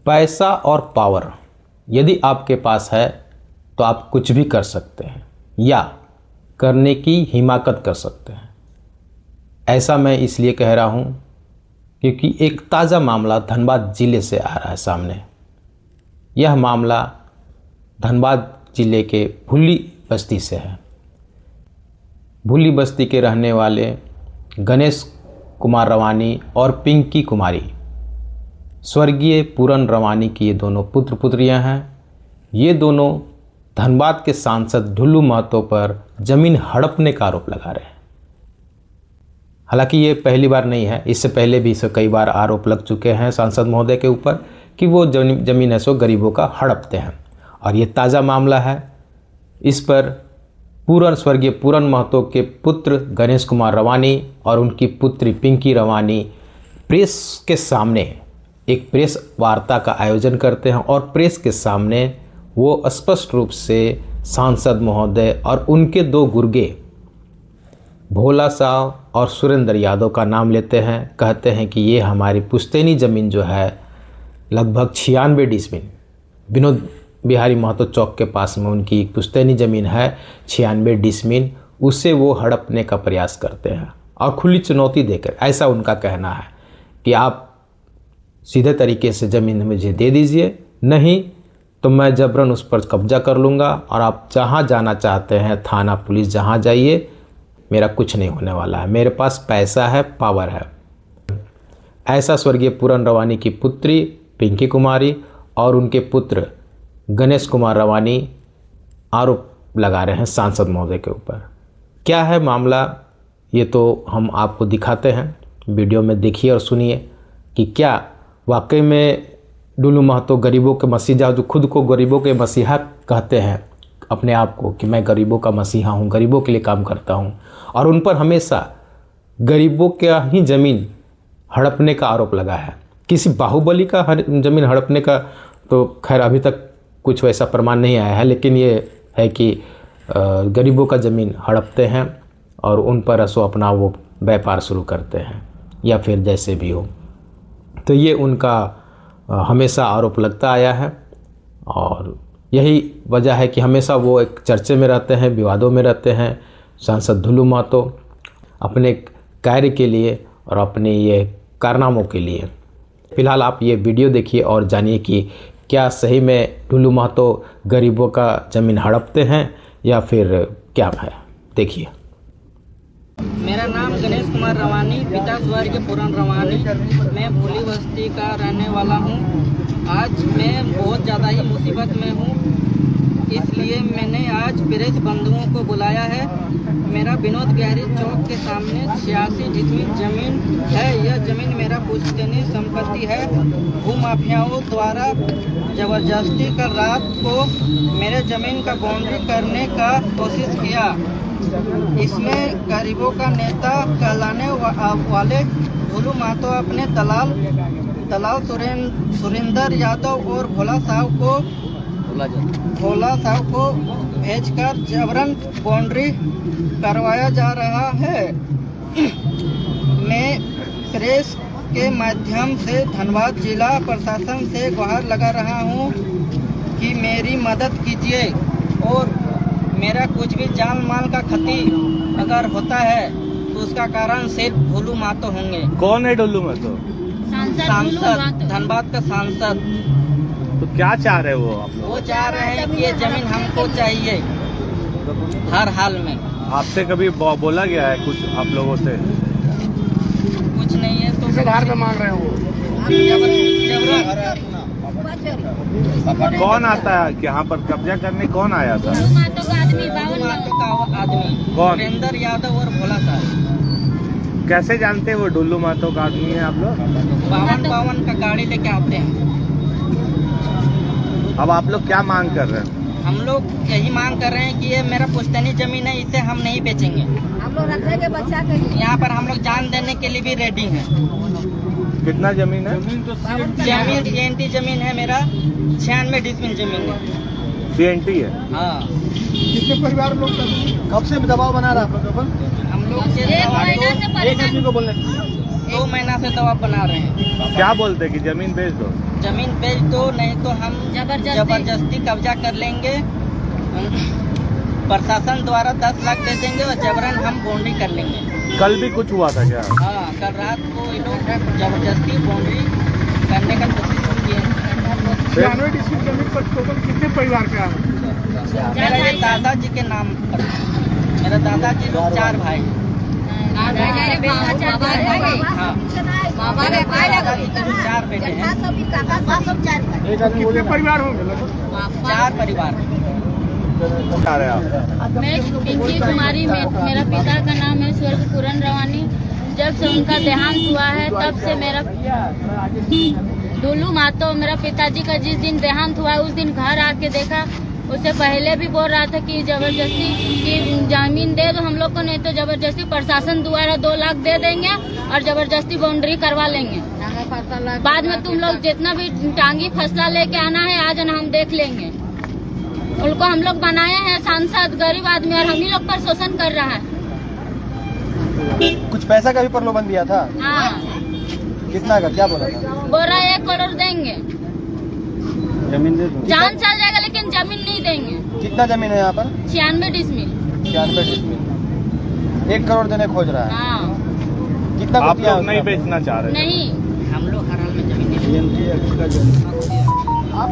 पैसा और पावर यदि आपके पास है तो आप कुछ भी कर सकते हैं या करने की हिमाकत कर सकते हैं। ऐसा मैं इसलिए कह रहा हूँ क्योंकि एक ताज़ा मामला धनबाद ज़िले से आ रहा है सामने। यह मामला धनबाद ज़िले के भुल्ली बस्ती से है। भुल्ली बस्ती के रहने वाले गणेश कुमार रवानी और पिंकी कुमारी स्वर्गीय पूरन रवानी की ये दोनों पुत्र पुत्रियां हैं। ये दोनों धनबाद के सांसद ढुल्लू महतो पर ज़मीन हड़पने का आरोप लगा रहे हैं। हालांकि ये पहली बार नहीं है, इससे पहले भी इसे कई बार आरोप लग चुके हैं सांसद महोदय के ऊपर कि वो ज़मीन है सो गरीबों का हड़पते हैं। और ये ताज़ा मामला है। इस पर स्वर्गीय पूरन महतो के पुत्र गणेश कुमार रवानी और उनकी पुत्री पिंकी रवानी प्रेस के सामने एक प्रेस वार्ता का आयोजन करते हैं और प्रेस के सामने वो स्पष्ट रूप से सांसद महोदय और उनके दो गुर्गे भोला साहब और सुरेंद्र यादव का नाम लेते हैं। कहते हैं कि ये हमारी पुश्तैनी ज़मीन जो है लगभग 96 डिसमिल विनोद बिहारी महतो चौक के पास में उनकी पुश्तैनी ज़मीन है 96 डिसमिल, उसे वो हड़पने का प्रयास करते हैं और खुली चुनौती देकर। ऐसा उनका कहना है कि आप सीधे तरीके से ज़मीन मुझे दे दीजिए, नहीं तो मैं जबरन उस पर कब्जा कर लूँगा और आप जहाँ जाना चाहते हैं थाना पुलिस जहाँ जाइए, मेरा कुछ नहीं होने वाला है, मेरे पास पैसा है, पावर है। ऐसा स्वर्गीय पूरन रवानी की पुत्री पिंकी कुमारी और उनके पुत्र गणेश कुमार रवानी आरोप लगा रहे हैं सांसद महोदय के ऊपर। क्या है मामला, ये तो हम आपको दिखाते हैं, वीडियो में देखिए और सुनिए कि क्या वाकई में ढुल्लू महतो गरीबों के मसीहा, जो खुद को गरीबों के मसीहा कहते हैं अपने आप को कि मैं गरीबों का मसीहा हूँ, गरीबों के लिए काम करता हूँ, और उन पर हमेशा गरीबों का ही ज़मीन हड़पने का आरोप लगा है। किसी बाहुबली का ज़मीन हड़पने का तो खैर अभी तक कुछ वैसा प्रमाण नहीं आया है, लेकिन ये है कि गरीबों का ज़मीन हड़पते हैं और उन पर असो अपना वो व्यापार शुरू करते हैं या फिर जैसे भी हो। तो ये उनका हमेशा आरोप लगता आया है और यही वजह है कि हमेशा वो एक चर्चे में रहते हैं, विवादों में रहते हैं। सांसद ढुल्लू महतो अपने कार्य के लिए और अपने ये कारनामों के लिए। फिलहाल आप ये वीडियो देखिए और जानिए कि क्या सही में ढुल्लू महतो गरीबों का ज़मीन हड़पते हैं या फिर क्या है, देखिए। मेरा नाम गणेश कुमार रवानी, पिता स्वर्गीय पूरन रवानी। मैं भुल्ली बस्ती का रहने वाला हूँ। आज मैं बहुत ज़्यादा ही मुसीबत में हूँ, इसलिए मैंने आज प्रेस बंधुओं को बुलाया है। मेरा विनोद बिहारी चौक के सामने 86 डिसमिल ज़मीन है। यह ज़मीन मेरा पुश्तैनी संपत्ति है। भूमाफियाओं द्वारा ज़बरदस्ती कर रात को मेरे ज़मीन का बाउंड्री करने का कोशिश किया। इसमें गरीबों का नेता कहलाने वाले ढुल्लू महतो अपने दलाल सुरेंद्र यादव और भोला साहब को भेजकर जबरन बाउंड्री करवाया जा रहा है। मैं प्रेस के माध्यम से धनबाद जिला प्रशासन से गुहार लगा रहा हूं कि मेरी मदद कीजिए और मेरा कुछ भी जान माल का क्षति अगर होता है तो उसका कारण सिर्फ ढुल्लू महतो होंगे। कौन है ढुल्लू महतो? सांसद, धनबाद का सांसद। तो क्या चाह रहे हो आप लोग? वो चाह रहे हैं कि ये जमीन हमको चाहिए हर हाल में। आपसे कभी बोला गया है कुछ आप लोगों से? कुछ नहीं है। तो किस आधार पे मांग रहे हो? कौन आता है यहाँ पर कब्जा करने? कौन आया था? ढुल्लू महतो का आदमी कौन? सुरेंद्र यादव और भोला साहब। कैसे जानते हैं वो ढुल्लू महतो का आदमी है आप लोग? 52 का गाड़ी लेके आते हैं। अब आप लोग क्या मांग कर रहे हैं? हम लोग यही मांग कर रहे हैं कि ये मेरा पुश्तैनी जमीन है, इसे हम नहीं बेचेंगे। हम लोग रखेंगे बच्चा के लिए। यहाँ पर हम लोग जान देने के लिए भी रेडी हैं। कितना जमीन है? जमीन CNT जमीन है मेरा, 96 डिसमिल जमीन है। CNT है? हाँ। कितने परिवार लोग कब से दबाव बना रहा है? हम लोग एक महीना से परेशान। को बोलने 2 महीना से दबाव बना रहे हैं। क्या बोलते हैं कि जमीन बेच दो? जमीन बेच दो, नहीं तो हम जबरदस्ती कब्जा कर लेंगे। प्रशासन द्वारा 10 लाख दे देंगे और जबरन हम बाउंड्री कर लेंगे। कल भी कुछ हुआ था क्या? हाँ, कल रात को ये लोग जबरदस्ती बाउंड्री करने का कोशिश किए। 96 डिस्ट्रिक्ट जमीन पर टोटल कितने परिवार का है? मेरा ये दादाजी के नाम पर, मेरा दादाजी लोग 4 भाई। हाँ, दादाजी के लोग 4 बेटे हैं। कितने परिवार होंगे? 4 परिवार। क्या रहे आप? मैं पिंकी कुमारी, मेरा पिता का नाम है स्वर्ग पूरन रवानी। जब से उनका देहांत हुआ है तब से मेरा डुल्लू मातो, मेरा पिताजी का जिस दिन देहांत हुआ उस दिन घर आके देखा। उससे पहले भी बोल रहा था कि जबरदस्ती की जमीन दे दो हम लोग को, नहीं तो जबरदस्ती प्रशासन द्वारा 2 लाख दे देंगे और जबरदस्ती बाउंड्री करवा लेंगे। बाद में तुम लोग जितना भी टांगी फसला लेके आना है आ जाना, हम देख लेंगे। उनको हम लोग बनाए हैं सांसद, गरीब आदमी, और हम ही लोग पर शोषण कर रहा है। कुछ पैसा का भी प्रलोभन दिया था? हाँ, कितना का, क्या बोला था? बोल रहा है 1 करोड़ देंगे, जमीन दे दो, जान चल जाएगा लेकिन जमीन नहीं देंगे। कितना जमीन है यहाँ पर? 96 डिसमिल। 96 डिसमिल, 1 करोड़ देने खोज रहा है। हाँ, कितना आप को दिया लोग नहीं उसने? बेचना चाह रहे? नहीं, हम लोग हर हाल में जमीन